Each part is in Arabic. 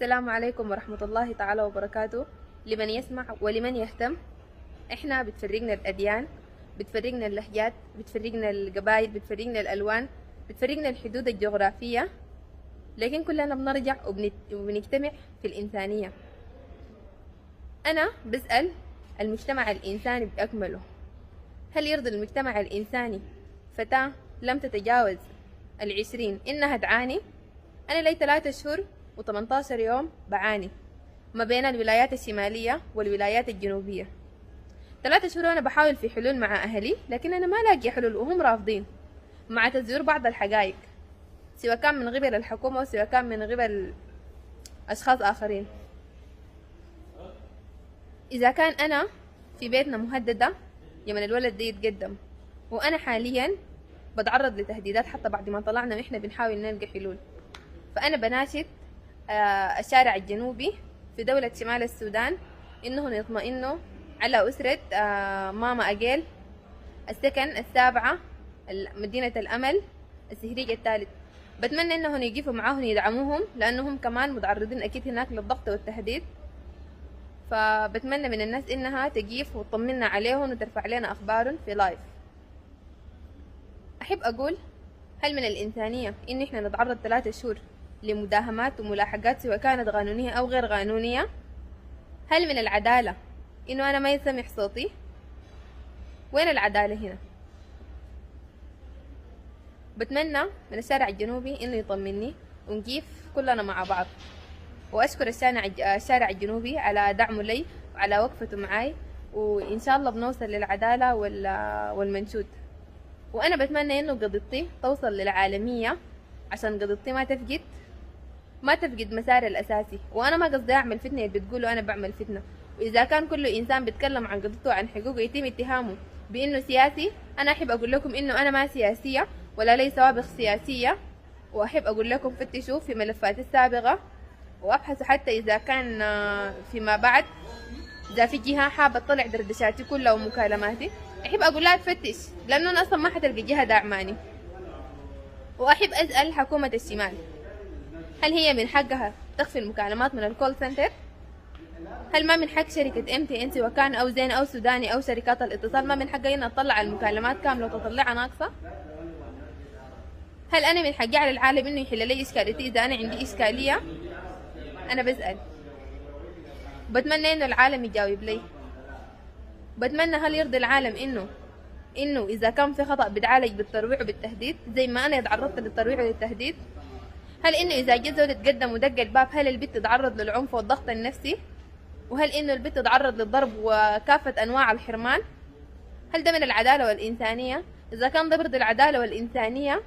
السلام عليكم ورحمة الله تعالى وبركاته. لمن يسمع ولمن يهتم، احنا بتفرقنا الأديان، بتفرقنا اللهجات، بتفرقنا القبائل، بتفرقنا الألوان، بتفرقنا الحدود الجغرافية، لكن كلنا بنرجع وبنجتمع في الإنسانية. أنا بسأل المجتمع الإنساني بأكمله، هل يرضي المجتمع الإنساني فتاة لم تتجاوز 20 إنها تعاني؟ أنا لي 3 شهور و18 يوم بعاني ما بين الولايات الشمالية والولايات الجنوبية. 3 شهور وأنا بحاول في حلول مع أهلي، لكن أنا ما لاقي حلول وهم رافضين مع تزوير بعض الحقائق، سواء كان من قبل الحكومة وسواء كان من قبل أشخاص آخرين. إذا كان أنا في بيتنا مهددة يمن الولد دي يتقدم، وأنا حاليا بتعرض لتهديدات حتى بعد ما طلعنا وإحنا بنحاول نلقى حلول، فأنا بناشد الشارع الجنوبي في دولة شمال السودان إنهم يطمئنوا على أسرة ماما أجيل، السكن 7، مدينة الأمل، السهريج الثالث. بتمنى إنهم يقفوا معاهم يدعموهم، لأنهم كمان متعرضين أكيد هناك للضغط والتهديد. فبتمنى من الناس إنها تقيف وتطمنا عليهم وترفع لنا أخبارهم في لايف. أحب أقول، هل من الإنسانية إن إحنا نتعرض 3 شهور لمداهمات وملاحقات سواء كانت قانونية أو غير قانونية؟ هل من العدالة إنه أنا ما يسمح صوتي؟ وين العدالة هنا؟ بتمنى من الشارع الجنوبي إنه يطمني ونقيف كلنا مع بعض، وأشكر الشارع الجنوبي على دعمه لي وعلى وقفته معاي، وإن شاء الله بنوصل للعدالة والمنشود. وأنا بتمنى إنه قضيتي توصل للعالمية عشان قضيتي ما تفقد مسار الأساسي. وأنا ما قصدي أعمل فتنة اللي بتقولوا أنا بعمل فتنة، وإذا كان كل إنسان بيتكلم عن قضيته وعن حقوقه يتم اتهامه بإنه سياسي، أنا أحب أقول لكم إنه أنا ما سياسية ولا لي سوابق سياسية، وأحب أقول لكم فتشوا في ملفاتي السابقة وأبحثوا حتى إذا كان فيما بعد إذا في جهة حابة تطلع دردشاتي كلها ومكالماتي، أحب أقول لها تفتش، لأنه أنا أصلا ما حتلقى جهة داعماني. وأحب أسأل حكومة الشمال، هل هي من حقها تخفي المكالمات من الكول سنتر؟ هل ما من حق شركة MTN سواء كان أو زين أو سوداني أو شركات الاتصال ما من حقها إنها تطلع المكالمات كاملة وتطلعها ناقصة؟ هل أنا من حقي على العالم إنه يحل لي إشكاليتي إذا أنا عندي إشكالية؟ أنا بسأل، بتمنى إنه العالم يجاوب لي. بتمنى هل يرضي العالم إنه إذا كان في خطأ بتعالج بالترويع وبالتهديد زي ما أنا تعرضت للترويع والتهديد؟ هل إنه إذا جت زول تقدم ودق الباب هل البنت تتعرض للعنف والضغط النفسي؟ وهل إنه البنت تتعرض للضرب وكافة أنواع الحرمان؟ هل ده من العدالة والإنسانية؟ إذا كان ده برضه العدالة والإنسانية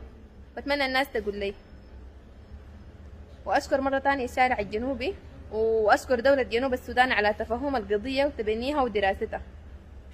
بتمنى الناس تقول لي. وأشكر مرة تانية الشارع الجنوبي، وأشكر دولة جنوب السودان على تفهم القضية وتبنيها ودراستها.